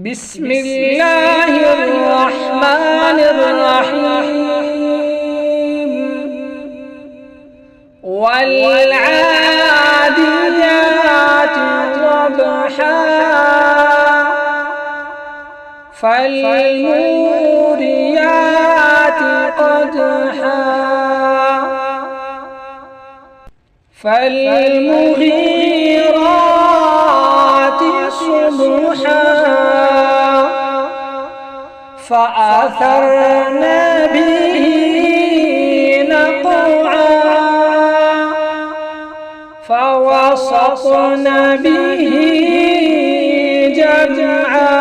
بسم الله الرحمن الرحيم والعاديات ضبحا فالموريات قدحا فالمغيرات صبحا فأثرن به نقعا فوسطن به جمعا